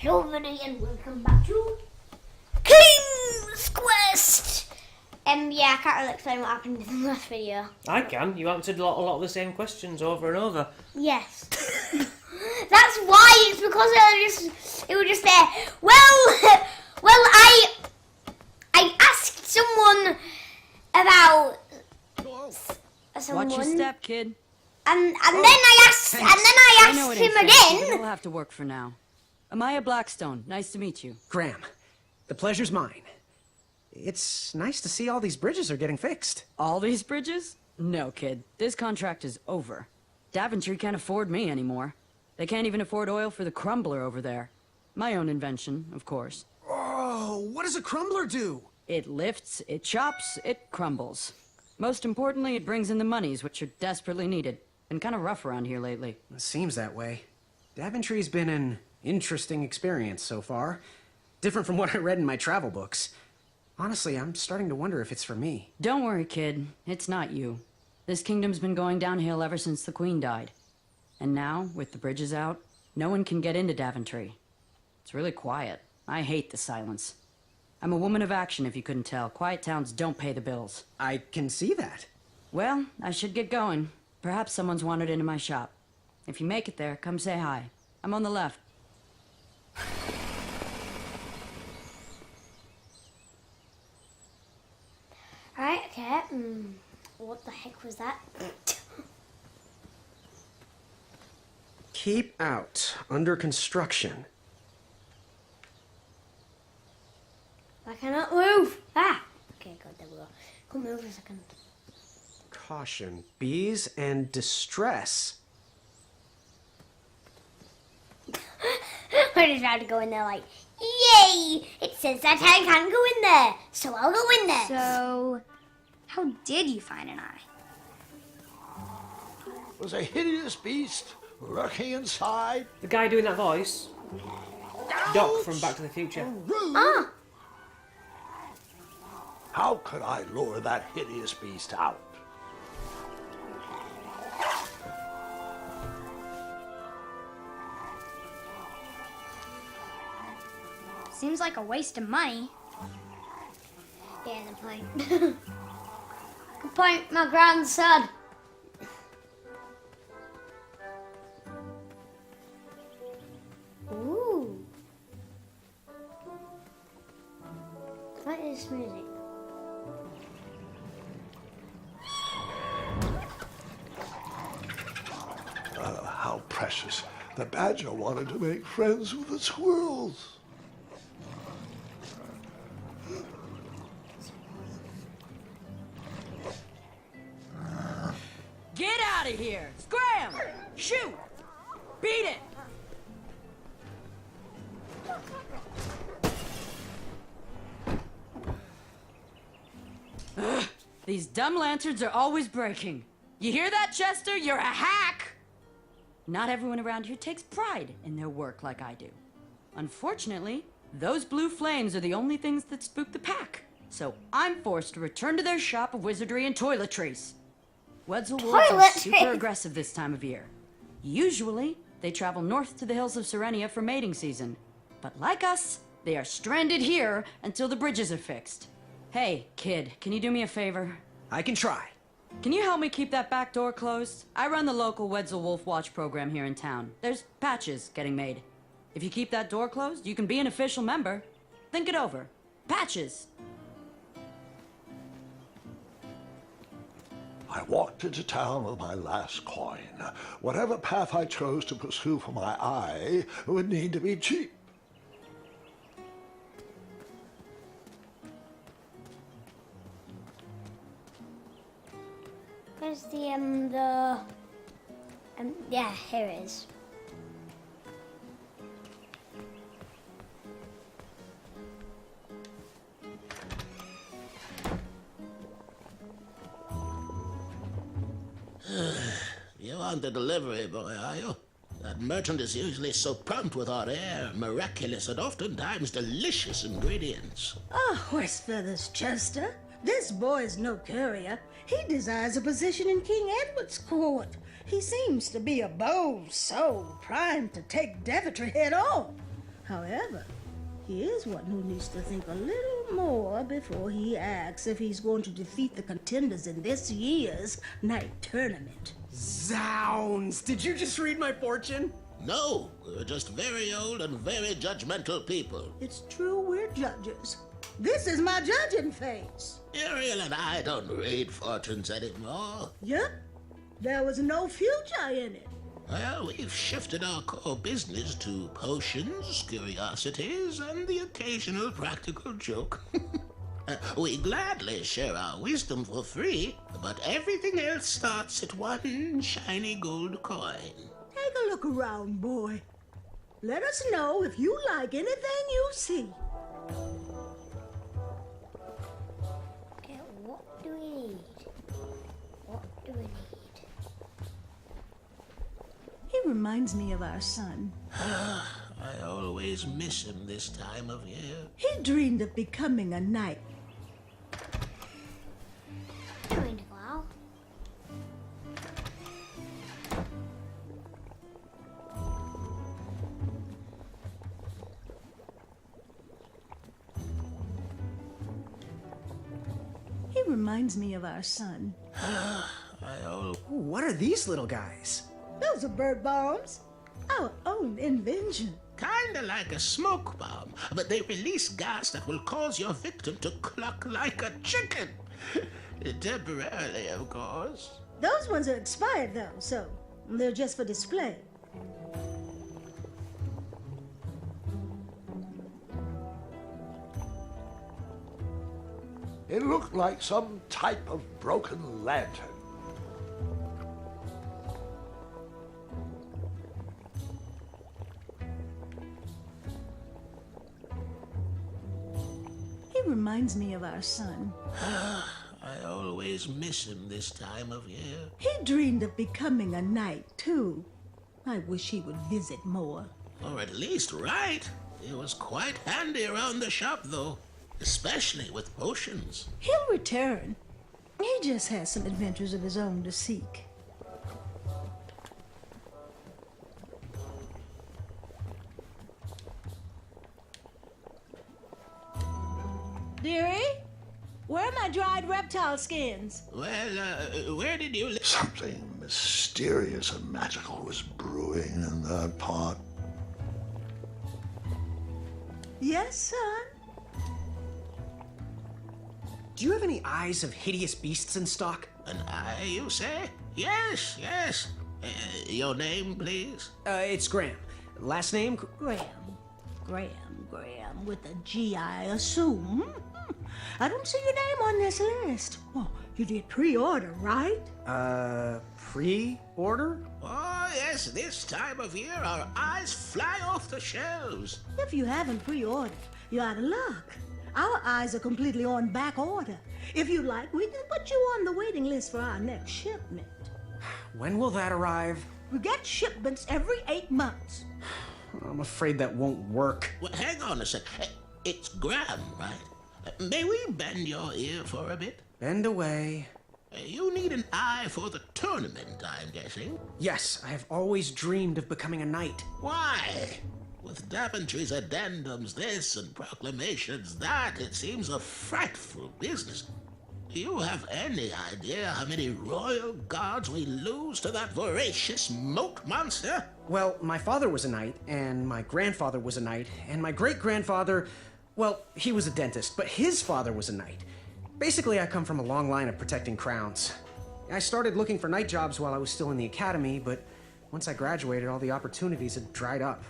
Hello everybody and welcome back to King's Quest! Yeah, I can't really explain what happened in the last video. I can. You answered a lot of the same questions over and over. Yes. That's why, it's because it was just there. Well, I asked someone about someone. Watch your step, kid. And then I asked him again. It'll have to work for now. Amaya Blackstone, nice to meet you. Graham, the pleasure's mine. It's nice to see all these bridges are getting fixed. All these bridges? No, kid. This contract is over. Daventry can't afford me anymore. They can't even afford oil for the crumbler over there. My own invention, of course. Oh, what does a crumbler do? It lifts, it chops, it crumbles. Most importantly, it brings in the monies, which are desperately needed. Been kind of rough around here lately. It seems that way. Daventry's been an interesting experience so far. Different from what I read in my travel books. Honestly, I'm starting to wonder if it's for me. Don't worry, kid. It's not you. This kingdom's been going downhill ever since the Queen died. And now, with the bridges out, no one can get into Daventry. It's really quiet. I hate the silence. I'm a woman of action, if you couldn't tell. Quiet towns don't pay the bills. I can see that. Well, I should get going. Perhaps someone's wandered into my shop. If you make it there, come say hi. I'm on the left. Right, okay. What the heck was that? Keep out. Under construction. I cannot move. Ah! Okay, good, there we go. Come move a second. Caution. Bees and distress. I just had to go in there like, yay! It says that I can go in there, so I'll go in there. So, how did you find an eye? Was a hideous beast lurking inside. The guy doing that voice, Doc from Back to the Future. Ah! How could I lure that hideous beast out? Seems like a waste of money. Yeah, the point. Good point, my grandson. Ooh. What is music? How precious. The badger wanted to make friends with the squirrels. Get out of here! Scram! Shoot! Beat it! Ugh, these dumb lanterns are always breaking. You hear that, Chester? You're a hack! Not everyone around here takes pride in their work like I do. Unfortunately, those blue flames are the only things that spook the pack. So I'm forced to return to their shop of wizardry and toiletries. Wetzel wolves are super aggressive this time of year. Usually, they travel north to the hills of Serenia for mating season. But like us, they are stranded here until the bridges are fixed. Hey, kid, can you do me a favor? I can try. Can you help me keep that back door closed? I run the local Wetzel Wolf Watch program here in town. There's patches getting made. If you keep that door closed, you can be an official member. Think it over. Patches! I walked into town with my last coin. Whatever path I chose to pursue for my eye would need to be cheap. Where's yeah, here it is. You aren't the delivery boy, are you? That merchant is usually so prompt with hot air, miraculous, and oftentimes delicious ingredients. Ah, horse feathers, Chester. This boy is no courier. He desires a position in King Edward's court. He seems to be a bold soul, primed to take Daventry head on. However, he is one who needs to think a little more before he acts if he's going to defeat the contenders in this year's night tournament. Zounds! Did you just read my fortune? No, we're just very old and very judgmental people. It's true, we're judges. This is my judging phase. Ariel and I don't read fortunes anymore. Yep, there was no future in it. Well, we've shifted our core business to potions, curiosities, and the occasional practical joke. We gladly share our wisdom for free, but everything else starts at one shiny gold coin. Take a look around, boy. Let us know if you like anything you see. Okay, what do we need? What do we need? He reminds me of our son. I always miss him this time of year. He dreamed of becoming a knight. Doing well. He reminds me of our son. Ooh, what are these little guys? Those are bird bombs. Our own invention. Kinda like a smoke bomb, but they release gas that will cause your victim to cluck like a chicken. Temporarily, of course. Those ones are expired, though, so they're just for display. It looked like some type of broken lantern. He reminds me of our son. I always miss him this time of year. He dreamed of becoming a knight, too. I wish he would visit more. Or at least write. He was quite handy around the shop, though. Especially with potions. He'll return. He just has some adventures of his own to seek. Dearie, where are my dried reptile skins? Well, where did you live? Something mysterious and magical was brewing in that pot. Yes, son? Do you have any eyes of hideous beasts in stock? An eye, you say? Yes, yes. Your name, please? It's Graham. Last name? Graham, with a G, I assume. I don't see your name on this list. Oh, you did pre-order, right? Pre-order? Oh, yes, this time of year our eyes fly off the shelves. If you haven't pre-ordered, you're out of luck. Our eyes are completely on back order. If you like, we can put you on the waiting list for our next shipment. When will that arrive? We get shipments every 8 months. I'm afraid that won't work. Well, hang on a sec. It's Graham, right? May we bend your ear for a bit? Bend away. You need an eye for the tournament, I'm guessing. Yes, I have always dreamed of becoming a knight. Why? With Daventry's addendums this and proclamations that, it seems a frightful business. Do you have any idea how many royal guards we lose to that voracious moat monster? Well, my father was a knight, and my grandfather was a knight, and my great-grandfather, well, he was a dentist, but his father was a knight. Basically, I come from a long line of protecting crowns. I started looking for knight jobs while I was still in the academy, but once I graduated, all the opportunities had dried up.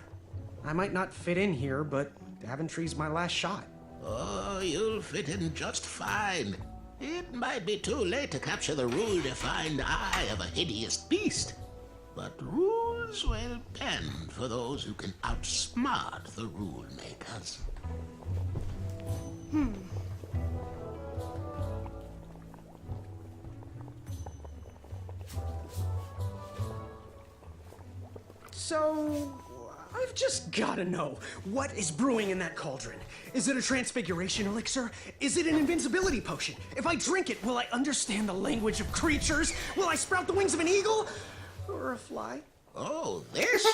I might not fit in here, but Daventry's my last shot. Oh, you'll fit in just fine. It might be too late to capture the rule-defined eye of a hideous beast, but rules will bend for those who can outsmart the rule makers. So, I've just gotta know, what is brewing in that cauldron? Is it a transfiguration elixir? Is it an invincibility potion? If I drink it, will I understand the language of creatures? Will I sprout the wings of an eagle? Or a fly? Oh, this?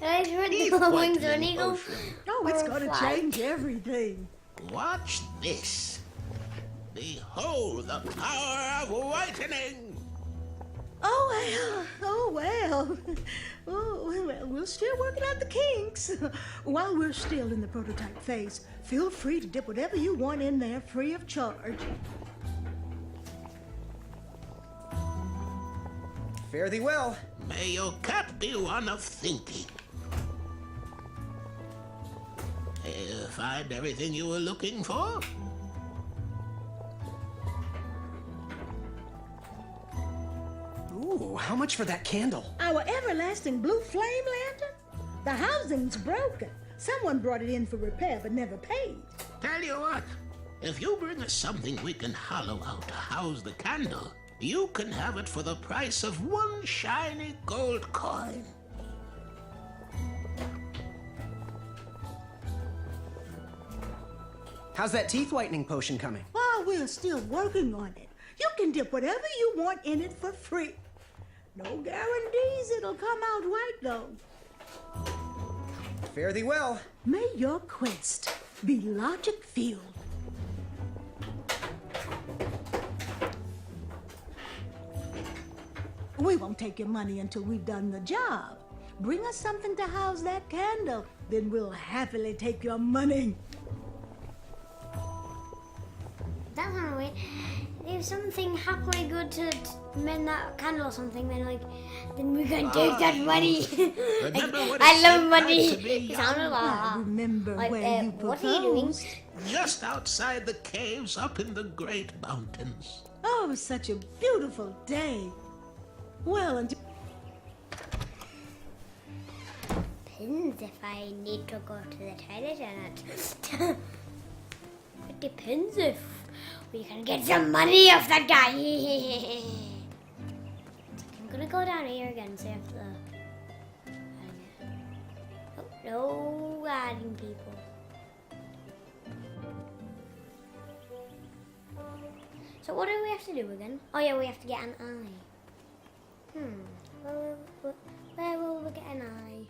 I heard Teeth the wings of an whitening eagle. potion. Oh, it's Or going to fly. change everything. Watch this. Behold the power of whitening. Oh, well. Oh, well, we're still working out the kinks. While we're still in the prototype phase, feel free to dip whatever you want in there free of charge. Fare thee well. May your cap be one of thinking. Find everything you were looking for? Ooh, how much for that candle? Our everlasting blue flame lantern? The housing's broken. Someone brought it in for repair but never paid. Tell you what, if you bring us something we can hollow out to house the candle, you can have it for the price of one shiny gold coin. How's that teeth whitening potion coming? While we're still working on it, you can dip whatever you want in it for free. No guarantees it'll come out right, though. Fare thee well. May your quest be logic-filled. We won't take your money until we've done the job. Bring us something to house that candle, then we'll happily take your money. That's not weird. If something halfway good to mend that candle or something, then we can take that money. Remember what I it love seemed money. like to be It sounded I like remember where you what are you doing? proposed. just outside the caves up in the Great Mountains. Oh, it was such a beautiful day. Well, and Depends if I need to go to the toilet or not. It depends if we can get some money off that guy. I'm gonna go down here again, see if the. Oh, no guarding people. So what do we have to do again? Oh yeah, we have to get an eye. Where will we get an eye?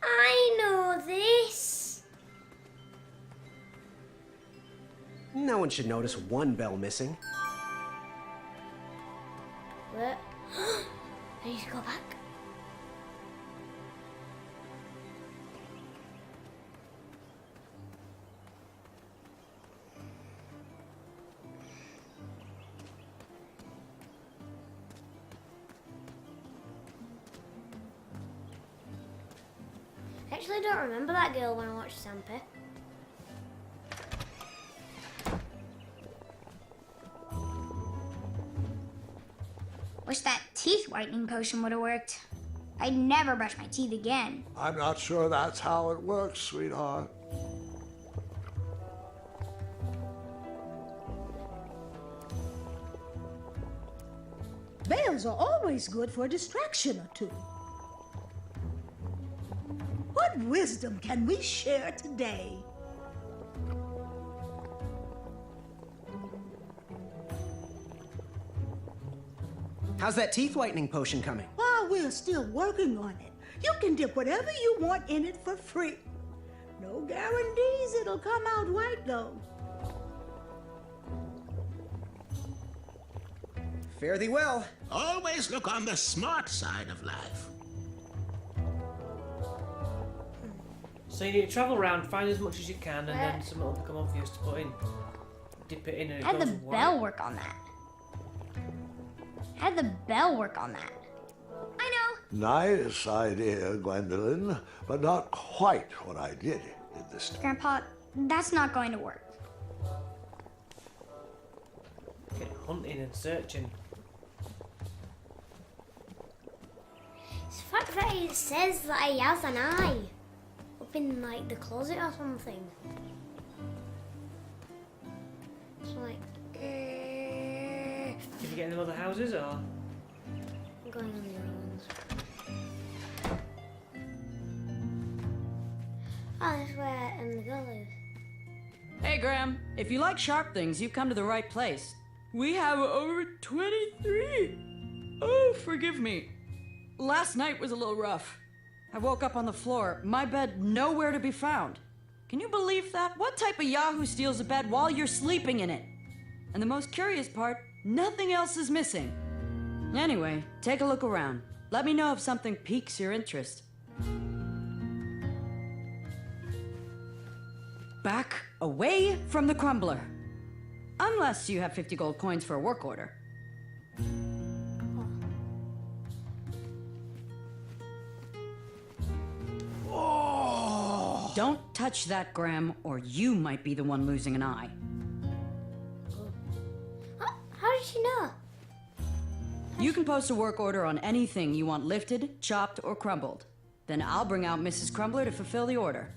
I know this. No one should notice one bell missing. What? I need to go back. I actually don't remember that girl when I watched Sampa. Wish that teeth whitening potion would have worked. I'd never brush my teeth again. I'm not sure that's how it works, sweetheart. bells are always good for a distraction or two. What wisdom can we share today? How's that teeth whitening potion coming? While we're still working on it, you can dip whatever you want in it for free. No guarantees it'll come out right, though. Fare thee well. Always look on the smart side of life. So you need to travel around, find as much as you can, and then something will become obvious to put in. Dip it in and it How'd goes the white. bell work on that? How'd the bell work on that? I know. Nice idea, Gwendolyn, but not quite what I did this time. Grandpa, that's not going to work. Get hunting and searching. It's the fact that it says that he has an eye up in like the closet or something. It's like, Did you get in the other houses or? I'm going on the other ones. Oh, that's where the girl lives. Hey, Graham, if you like sharp things, you've come to the right place. We have over 23. Oh, forgive me. Last night was a little rough. I woke up on the floor, my bed nowhere to be found. Can you believe that? What type of yahoo steals a bed while you're sleeping in it? And the most curious part, nothing else is missing. Anyway, take a look around. Let me know if something piques your interest. Back away from the crumbler. Unless you have 50 gold coins for a work order. Oh! Don't touch that, Graham, or you might be the one losing an eye. How did she know? You can post a work order on anything you want lifted, chopped, or crumbled. Then I'll bring out Mrs. Crumbler to fulfill the order.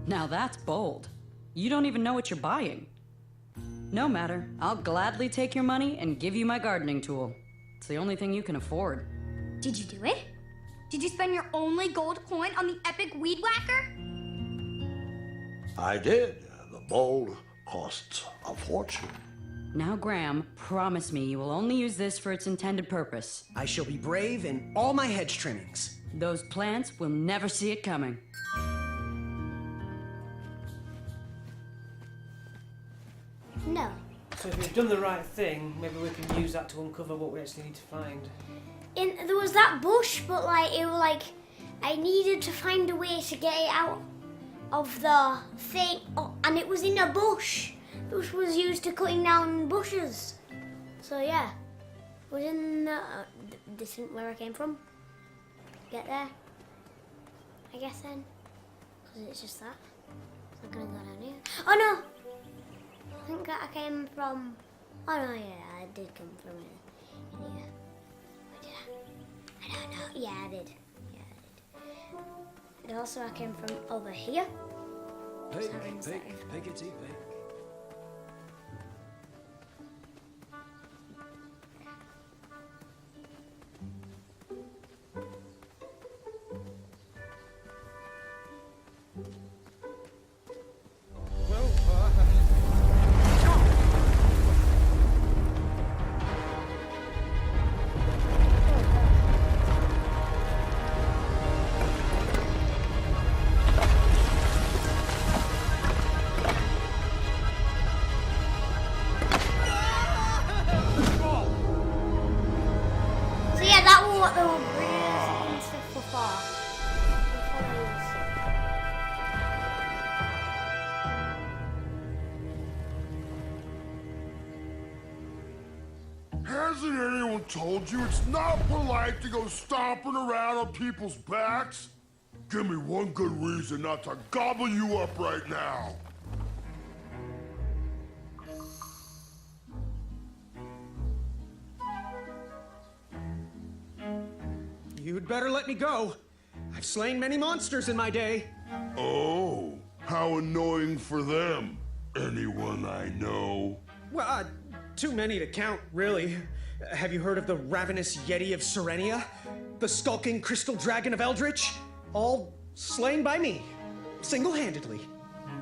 Now that's bold. You don't even know what you're buying. No matter, I'll gladly take your money and give you my gardening tool. It's the only thing you can afford. Did you do it? Did you spend your only gold coin on the epic weed whacker? I did. The bowl costs a fortune. Now, Graham, promise me you will only use this for its intended purpose. I shall be brave in all my hedge trimmings. Those plants will never see it coming. No. So if you've done the right thing, maybe we can use that to uncover what we actually need to find. There was that bush, but I needed to find a way to get it out of the thing, and it was in a bush. The bush was used to cutting down bushes. So yeah, it was in this isn't where I came from. Get there, I guess then, because it's just that. I'm gonna go down here. Oh no! I think that I came from. Oh no, yeah, I did come from here. Where did I don't know. Yeah, I did. And also, I came from over here. Take it easy. So yeah, that was what the bridges and stuff were for. Hasn't anyone told you it's not polite to go stomping around on people's backs? Give me one good reason not to gobble you up right now. You'd better let me go. I've slain many monsters in my day. Oh, how annoying for them. Anyone I know? Well, too many to count, really. Have you heard of the ravenous Yeti of Serenia? The skulking crystal dragon of Eldritch? All slain by me, single-handedly.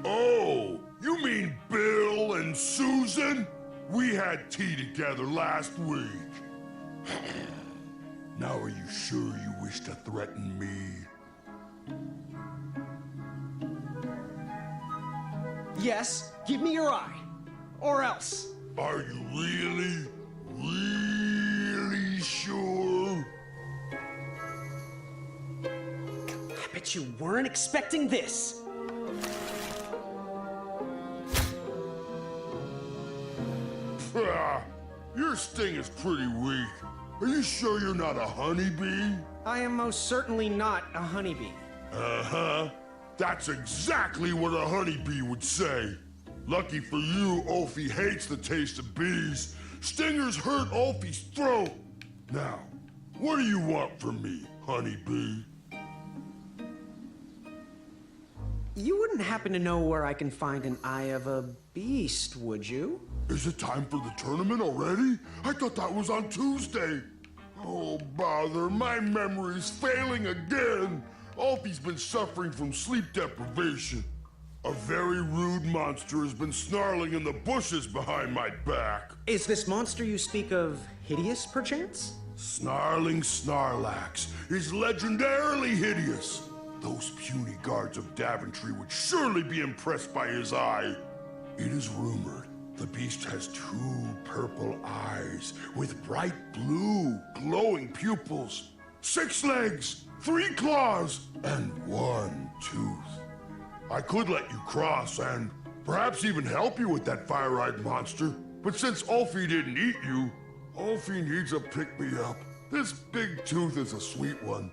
Oh, you mean Bill and Susan? We had tea together last week. Now are you sure you wish to threaten me? Yes, give me your eye. Or else. Are you really sure? I bet you weren't expecting this. Your sting is pretty weak. Are you sure you're not a honeybee? I am most certainly not a honeybee. Uh-huh. That's exactly what a honeybee would say. Lucky for you, Ulfie hates the taste of bees. Stingers hurt Ulfie's throat. Now, what do you want from me, honeybee? You wouldn't happen to know where I can find an eye of a beast, would you? Is it time for the tournament already? I thought that was on Tuesday. Oh, bother, my memory's failing again. Alfie's been suffering from sleep deprivation. A very rude monster has been snarling in the bushes behind my back. Is this monster you speak of hideous, perchance? Snarling Snarlax is legendarily hideous. Those puny guards of Daventry would surely be impressed by his eye. It is rumored the beast has 2 purple eyes with bright blue, glowing pupils, 6 legs, 3 claws, and 1 tooth. I could let you cross and perhaps even help you with that fire-eyed monster, but since Ulfie didn't eat you, Ulfie needs a pick-me-up. This big tooth is a sweet one.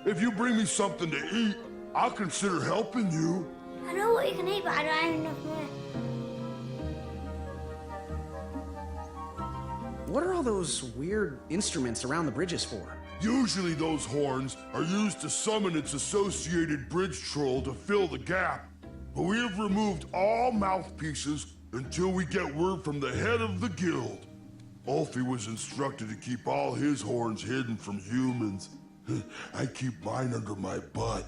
If you bring me something to eat, I'll consider helping you. I know what you can eat, but I don't have enough money. What are all those weird instruments around the bridges for? Usually those horns are used to summon its associated bridge troll to fill the gap. But we have removed all mouthpieces until we get word from the head of the guild. Ulfie was instructed to keep all his horns hidden from humans. I keep mine under my butt.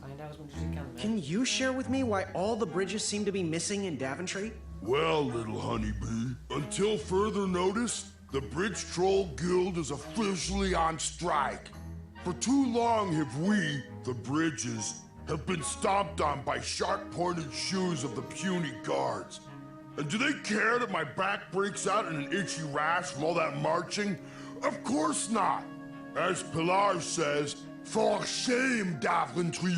Find out as much as you can, Can you share with me why all the bridges seem to be missing in Daventry? Well, little honeybee, until further notice, the Bridge Troll Guild is officially on strike. For too long have we, the bridges, have been stomped on by sharp-pointed shoes of the puny guards. And do they care that my back breaks out in an itchy rash from all that marching? Of course not. As Pilar says, for shame, Daventry.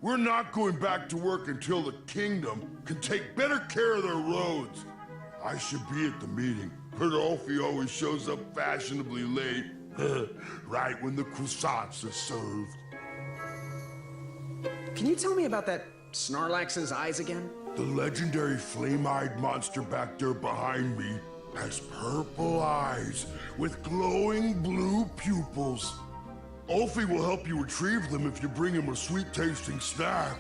We're not going back to work until the kingdom can take better care of their roads. I should be at the meeting, but Ulfie always shows up fashionably late, right when the croissants are served. Can you tell me about that Snarlax's eyes again? The legendary flame-eyed monster back there behind me has purple eyes with glowing blue pupils. Ulfie will help you retrieve them if you bring him a sweet-tasting snack.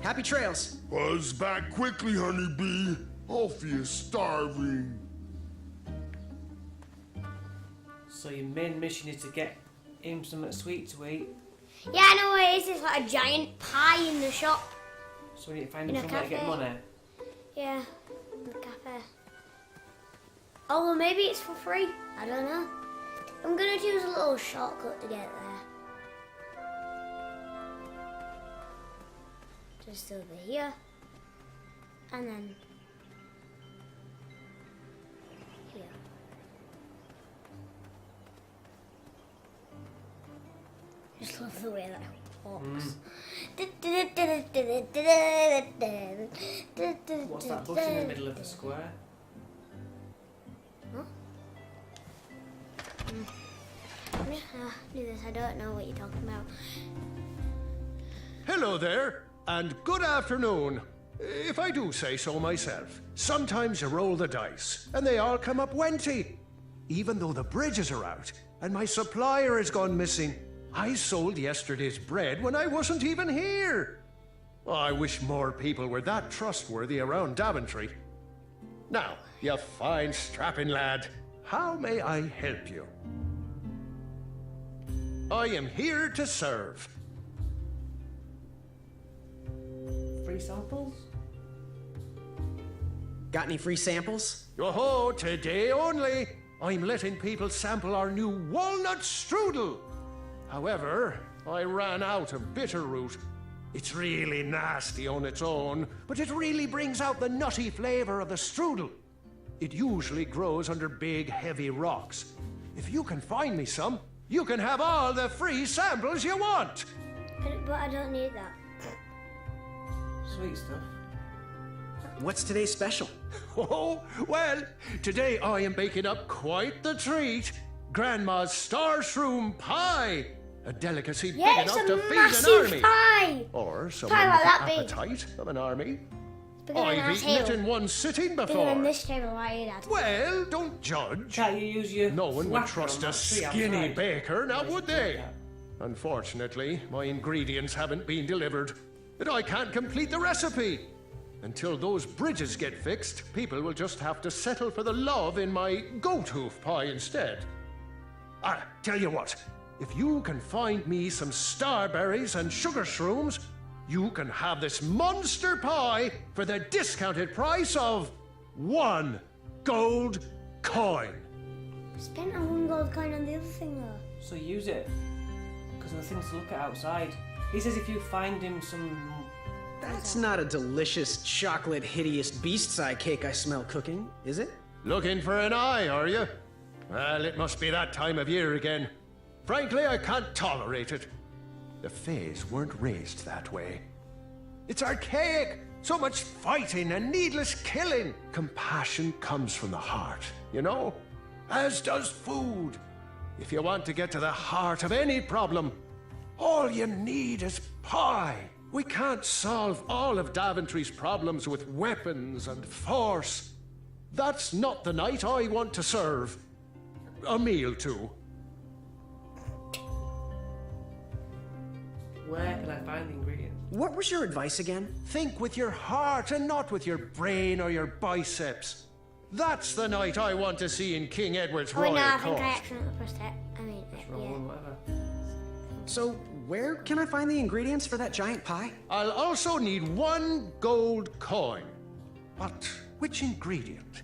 Happy trails. Buzz back quickly, honeybee. Ulfie is starving. So your main mission is to get him something sweet to eat. Yeah, I know what it is. It's like a giant pie in the shop. So we need to find In him a somewhere to get cafe. money. Yeah, in the cafe. Oh, well, maybe it's for free. I don't know. I'm gonna choose a little shortcut to get there. Just over here. And then here. Just love the way that walks. What's that bush in the middle of the square? I don't know what you're talking about. Hello there, and good afternoon. If I do say so myself, sometimes you roll the dice, and they all come up wenty. Even though the bridges are out, and my supplier has gone missing, I sold yesterday's bread when I wasn't even here. I wish more people were that trustworthy around Daventry. Now, you fine strapping lad, how may I help you? I am here to serve. Free samples? Got any free samples? Oh, today only. I'm letting people sample our new walnut strudel. However, I ran out of bitterroot. It's really nasty on its own, but it really brings out the nutty flavor of the strudel. It usually grows under big, heavy rocks. If you can find me some, you can have all the free samples you want. But I don't need that. Sweet stuff. What's today's special? Oh, well, today I am baking up quite the treat. Grandma's star shroom pie. A delicacy Yeah, big it's enough a to feed an massive army. pie. Or someone Pie with like the that big. appetite of an army. Bigger than our I've eaten it table. in one sitting Bigger before. than this table right here, Dad. Well, don't judge. Can't you use your No one would whacker trust on a that tree skinny outside? baker, now would they? Unfortunately, my ingredients haven't been delivered, and I can't complete the recipe. Until those bridges get fixed, people will just have to settle for the love in my goat hoof pie instead. Tell you what, if you can find me some starberries and sugar shrooms, you can have this monster pie for the discounted price of 1 gold coin. Spent a 1 gold coin on the other thing though. So use it. Because of the things to look at outside. He says if you find him some... That's not a delicious, chocolate, hideous beast's eye cake I smell cooking, is it? Looking for an eye, are you? Well, it must be that time of year again. Frankly, I can't tolerate it. The Fays weren't raised that way. It's archaic. So much fighting and needless killing. Compassion comes from the heart, you know? As does food. If you want to get to the heart of any problem, all you need is pie. We can't solve all of Daventry's problems with weapons and force. That's not the knight I want to serve a meal to. Where can I find the ingredients? What was your advice again? Think with your heart and not with your brain or your biceps. That's the knight I want to see in King Edward's Oh wait, royal no, I court. think I accidentally pressed it. I mean, Wrong, whatever. So, where can I find the ingredients for that giant pie? I'll also need 1 gold coin. But which ingredient?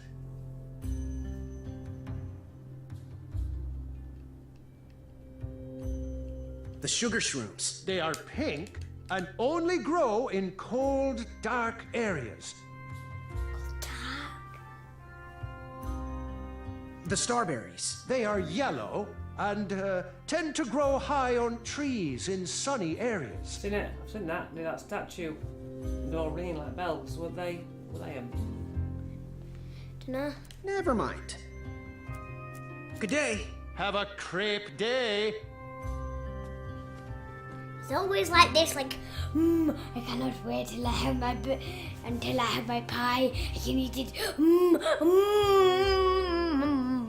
The sugar shrooms. They are pink and only grow in cold, dark areas. The starberries. They are yellow and tend to grow high on trees in sunny areas. Seen it? I've seen that near that statue. They're all ringing like bells. Were they Dunno. Never mind. Good day. Have a crepe day. It's always like this, like, I cannot wait till I have my until I have my pie. I can eat it.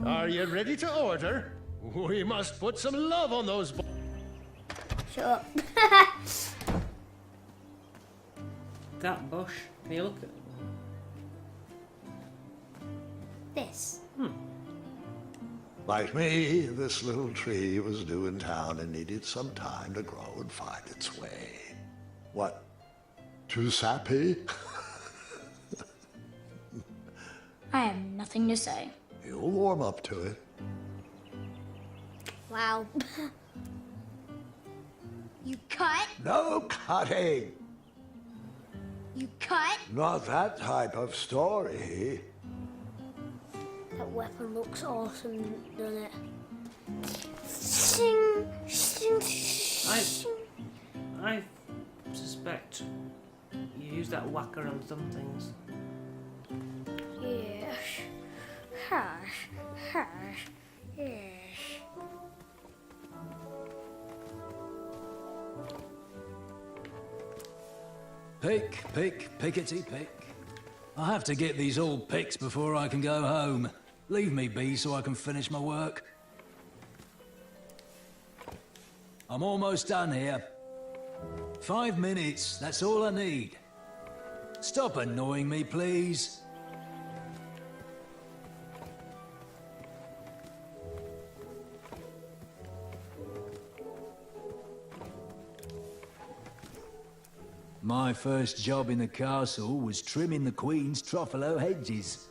Are you ready to order? We must put some love on those. Shut up. that bush? Can you look at This. Like me, this little tree was new in town and needed some time to grow and find its way. What? Too sappy? I have nothing to say. You'll warm up to it. Wow. You cut? No cutting. You cut? Not that type of story. That weapon looks awesome, doesn't it? Sing, sing, sing. I suspect you use that whacker on some things. Yes. Hush, hush, yes. Pick, pick, pickety pick. I have to get these all picked before I can go home. Leave me be so I can finish my work. I'm almost done here. 5 minutes, that's all I need. Stop annoying me, please. My first job in the castle was trimming the Queen's truffalo hedges.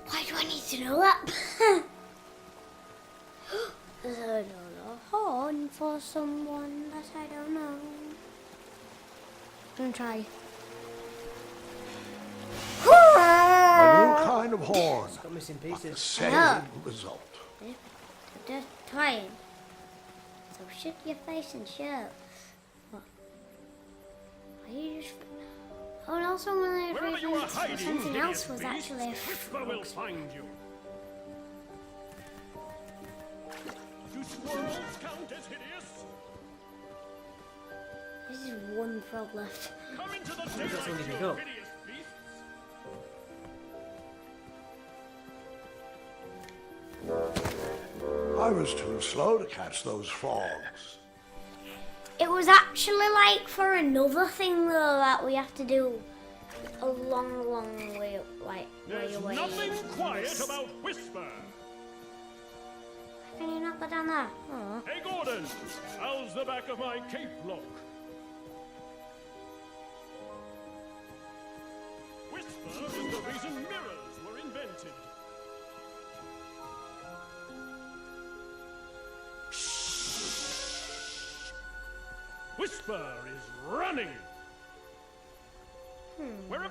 Why do I need to know that? There's a horn for someone that I don't know. I'm gonna try. A new kind of horn. It's got missing The pieces. same result. Just trying. So shut your face and shut up. What? Are you just... Oh, and also when I realized something else was actually a Whisper will find you. Do squirrels count as hideous? This is one frog left. Come into the That's daylight, all you can you go. hideous beasts. I was too slow to catch those frogs. It was actually like for another thing though that we have to do a long, long way, like way There's away. nothing quiet about Whisper. Can you not go down there? Oh. Hey, Gordon, how's the back of my cape look? Whisper is the reason mirrors were invented. Whisper is running. Where?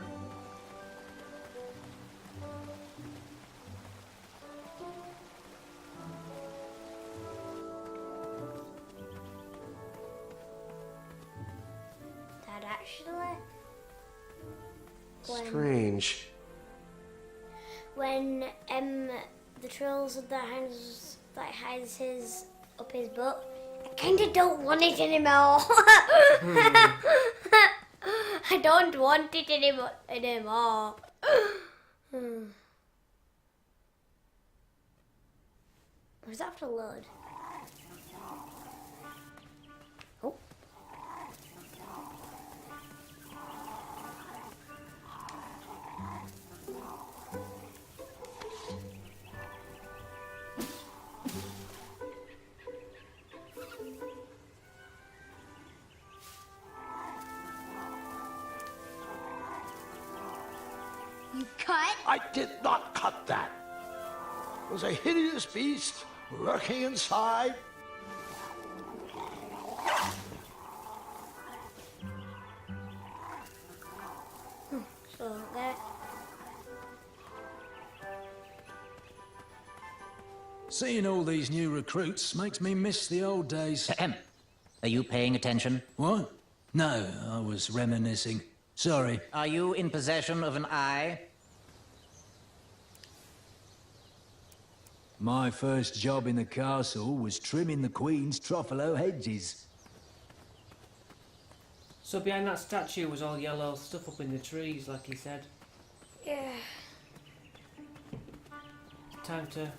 Dad, actually, Strange. when the trolls with their hands that hides his up his butt, I kind of don't want it anymore. I don't want it anymore. Does that have to load? Oh. You cut? I did not cut that. It was a hideous beast lurking inside. So that. Seeing all these new recruits makes me miss the old days. Ahem. Are you paying attention? What? No, I was reminiscing. Sorry. Are you in possession of an eye? My first job in the castle was trimming the Queen's Truffalo hedges. So behind that statue was all yellow stuff up in the trees, like he said. Yeah. Time to...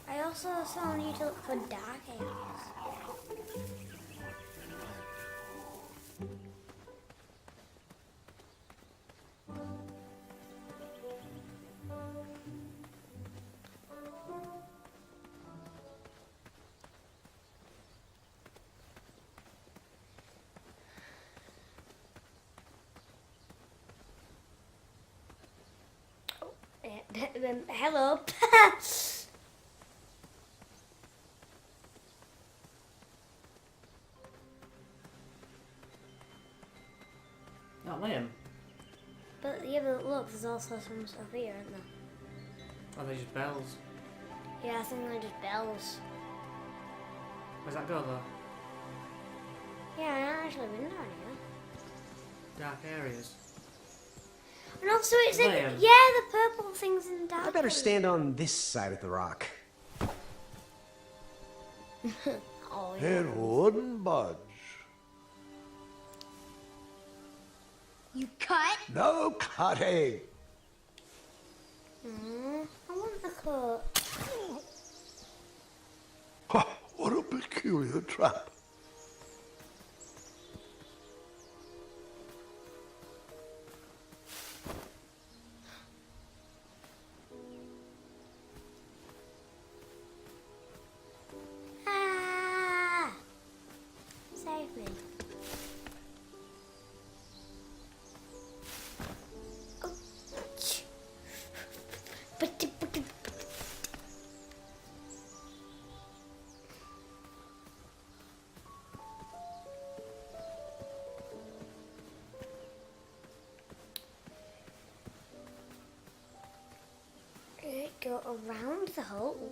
I also still need to look for dark areas. Hello. Not Liam. But yeah, but look, there's also some stuff here, isn't there? Oh, they're just bells. Yeah, I think they're just bells. Where's that go though? Yeah, I haven't actually been down here. Dark areas. And also, it's like, Liam. yeah, the purple things in dark. I better stand on this side of the rock. Oh, yeah. It wouldn't budge. You cut? No cutting. I want the cut. Huh, what a peculiar trap. Ah! Save me. Oh. Go around the hole.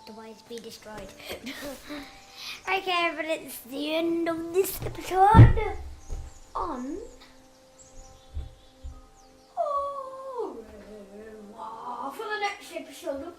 Otherwise be destroyed. Okay, but it's the end of this episode on Au revoir. For the next episode of